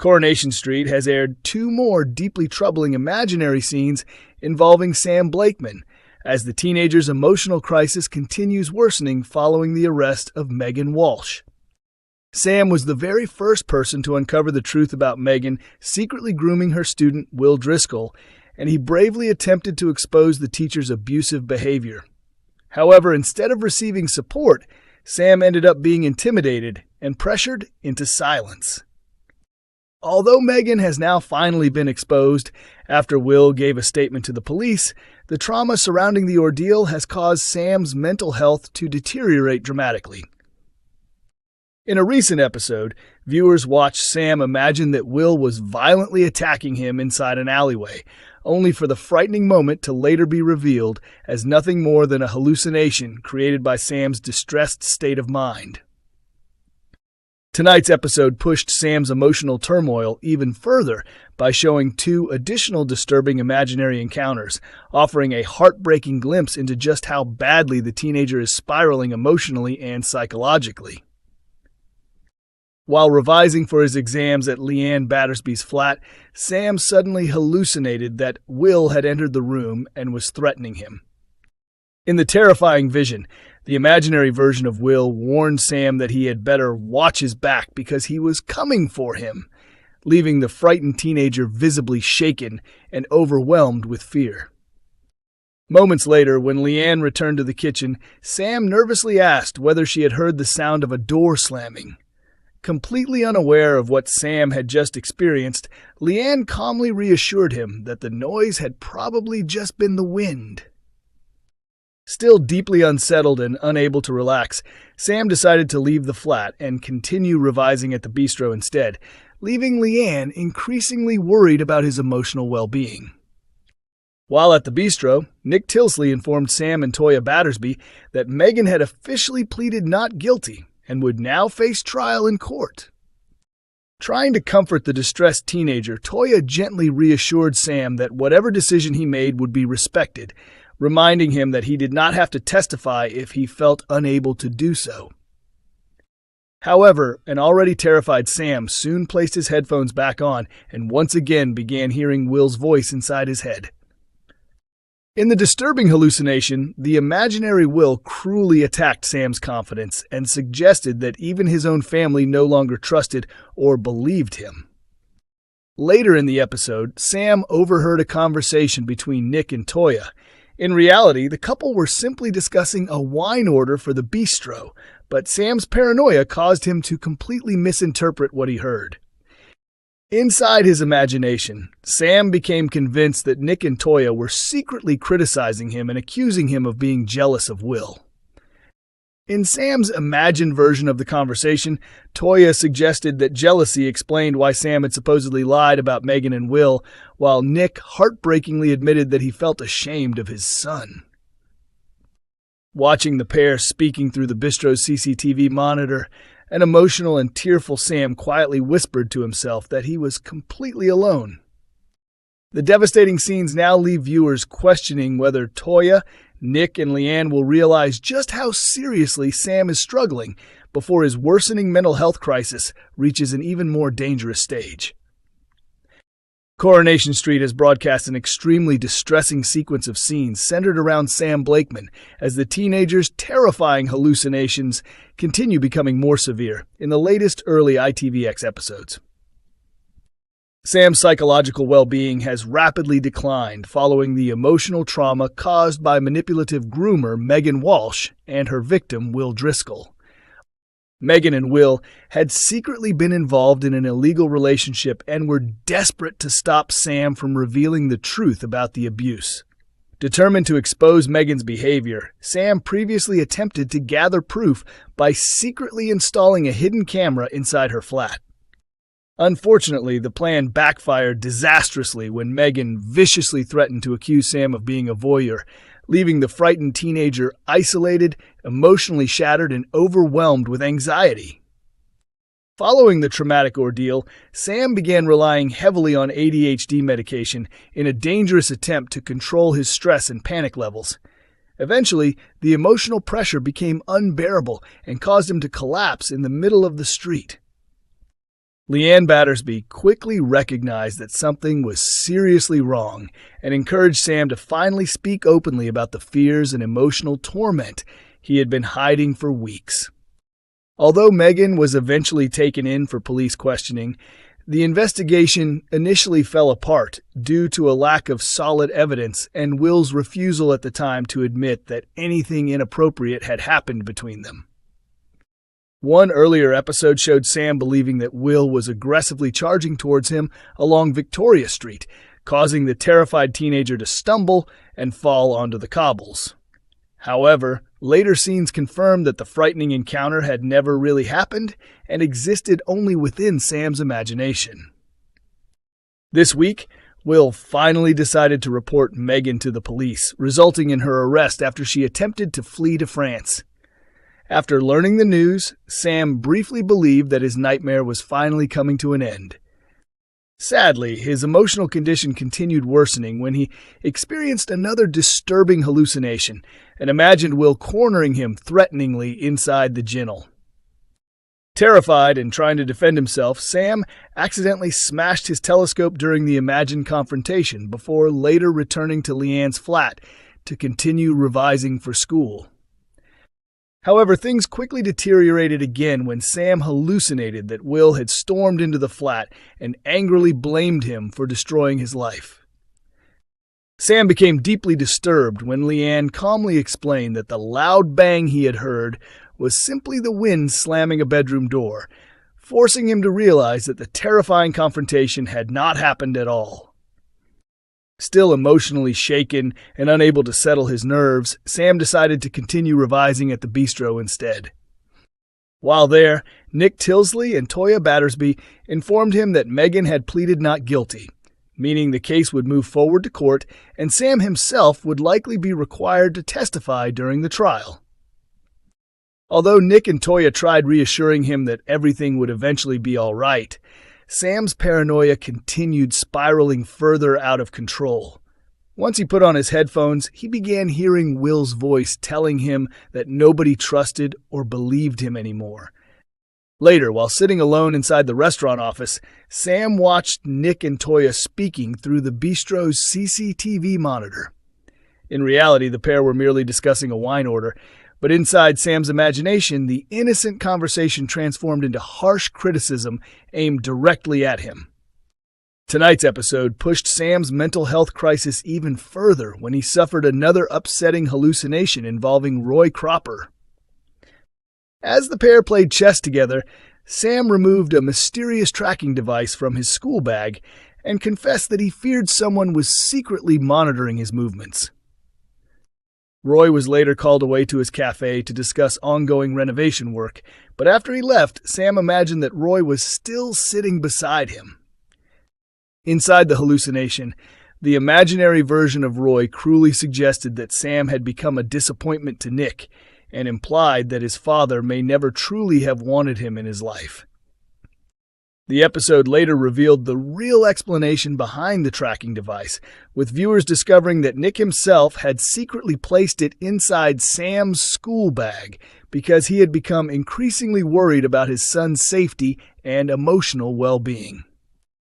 Coronation Street has aired 2 more deeply troubling imaginary scenes involving Sam Blakeman, as the teenager's emotional crisis continues worsening following the arrest of Megan Walsh. Sam was the very first person to uncover the truth about Megan secretly grooming her student Will Driscoll, and he bravely attempted to expose the teacher's abusive behavior. However, instead of receiving support, Sam ended up being intimidated and pressured into silence. Although Megan has now finally been exposed after Will gave a statement to the police, the trauma surrounding the ordeal has caused Sam's mental health to deteriorate dramatically. In a recent episode, viewers watched Sam imagine that Will was violently attacking him inside an alleyway, only for the frightening moment to later be revealed as nothing more than a hallucination created by Sam's distressed state of mind. Tonight's episode pushed Sam's emotional turmoil even further by showing 2 additional disturbing imaginary encounters, offering a heartbreaking glimpse into just how badly the teenager is spiraling emotionally and psychologically. While revising for his exams at Leanne Battersby's flat, Sam suddenly hallucinated that Will had entered the room and was threatening him. In the terrifying vision, the imaginary version of Will warned Sam that he had better watch his back because he was coming for him, leaving the frightened teenager visibly shaken and overwhelmed with fear. Moments later, when Leanne returned to the kitchen, Sam nervously asked whether she had heard the sound of a door slamming. Completely unaware of what Sam had just experienced, Leanne calmly reassured him that the noise had probably just been the wind. Still deeply unsettled and unable to relax, Sam decided to leave the flat and continue revising at the bistro instead, leaving Leanne increasingly worried about his emotional well-being. While at the bistro, Nick Tilsley informed Sam and Toyah Battersby that Megan had officially pleaded not guilty and would now face trial in court. Trying to comfort the distressed teenager, Toyah gently reassured Sam that whatever decision he made would be respected, reminding him that he did not have to testify if he felt unable to do so. However, an already terrified Sam soon placed his headphones back on and once again began hearing Will's voice inside his head. In the disturbing hallucination, the imaginary Will cruelly attacked Sam's confidence and suggested that even his own family no longer trusted or believed him. Later in the episode, Sam overheard a conversation between Nick and Toyah. In reality, the couple were simply discussing a wine order for the bistro, but Sam's paranoia caused him to completely misinterpret what he heard. Inside his imagination, Sam became convinced that Nick and Toyah were secretly criticizing him and accusing him of being jealous of Will. In Sam's imagined version of the conversation, Toyah suggested that jealousy explained why Sam had supposedly lied about Megan and Will, while Nick heartbreakingly admitted that he felt ashamed of his son. Watching the pair speaking through the bistro's CCTV monitor, an emotional and tearful Sam quietly whispered to himself that he was completely alone. The devastating scenes now leave viewers questioning whether Toyah, Nick, and Leanne will realize just how seriously Sam is struggling before his worsening mental health crisis reaches an even more dangerous stage. Coronation Street has broadcast an extremely distressing sequence of scenes centered around Sam Blakeman as the teenager's terrifying hallucinations continue becoming more severe in the latest early ITVX episodes. Sam's psychological well-being has rapidly declined following the emotional trauma caused by manipulative groomer Megan Walsh and her victim Will Driscoll. Megan and Will had secretly been involved in an illegal relationship and were desperate to stop Sam from revealing the truth about the abuse. Determined to expose Megan's behavior, Sam previously attempted to gather proof by secretly installing a hidden camera inside her flat. Unfortunately, the plan backfired disastrously when Megan viciously threatened to accuse Sam of being a voyeur, leaving the frightened teenager isolated, emotionally shattered, and overwhelmed with anxiety. Following the traumatic ordeal, Sam began relying heavily on ADHD medication in a dangerous attempt to control his stress and panic levels. Eventually, the emotional pressure became unbearable and caused him to collapse in the middle of the street. Leanne Battersby quickly recognized that something was seriously wrong and encouraged Sam to finally speak openly about the fears and emotional torment he had been hiding for weeks. Although Megan was eventually taken in for police questioning, the investigation initially fell apart due to a lack of solid evidence and Will's refusal at the time to admit that anything inappropriate had happened between them. One earlier episode showed Sam believing that Will was aggressively charging towards him along Victoria Street, causing the terrified teenager to stumble and fall onto the cobbles. However, later scenes confirmed that the frightening encounter had never really happened and existed only within Sam's imagination. This week, Will finally decided to report Megan to the police, resulting in her arrest after she attempted to flee to France. After learning the news, Sam briefly believed that his nightmare was finally coming to an end. Sadly, his emotional condition continued worsening when he experienced another disturbing hallucination and imagined Will cornering him threateningly inside the ginnel. Terrified and trying to defend himself, Sam accidentally smashed his telescope during the imagined confrontation before later returning to Leanne's flat to continue revising for school. However, things quickly deteriorated again when Sam hallucinated that Will had stormed into the flat and angrily blamed him for destroying his life. Sam became deeply disturbed when Leanne calmly explained that the loud bang he had heard was simply the wind slamming a bedroom door, forcing him to realize that the terrifying confrontation had not happened at all. Still emotionally shaken and unable to settle his nerves, Sam decided to continue revising at the bistro instead. While there, Nick Tilsley and Toyah Battersby informed him that Megan had pleaded not guilty, meaning the case would move forward to court and Sam himself would likely be required to testify during the trial. Although Nick and Toyah tried reassuring him that everything would eventually be all right, Sam's paranoia continued spiraling further out of control. Once he put on his headphones, he began hearing Will's voice telling him that nobody trusted or believed him anymore. Later, while sitting alone inside the restaurant office, Sam watched Nick and Toyah speaking through the bistro's CCTV monitor. In reality, the pair were merely discussing a wine order, but inside Sam's imagination, the innocent conversation transformed into harsh criticism aimed directly at him. Tonight's episode pushed Sam's mental health crisis even further when he suffered another upsetting hallucination involving Roy Cropper. As the pair played chess together, Sam removed a mysterious tracking device from his school bag and confessed that he feared someone was secretly monitoring his movements. Roy was later called away to his cafe to discuss ongoing renovation work, but after he left, Sam imagined that Roy was still sitting beside him. Inside the hallucination, the imaginary version of Roy cruelly suggested that Sam had become a disappointment to Nick and implied that his father may never truly have wanted him in his life. The episode later revealed the real explanation behind the tracking device, with viewers discovering that Nick himself had secretly placed it inside Sam's school bag because he had become increasingly worried about his son's safety and emotional well-being.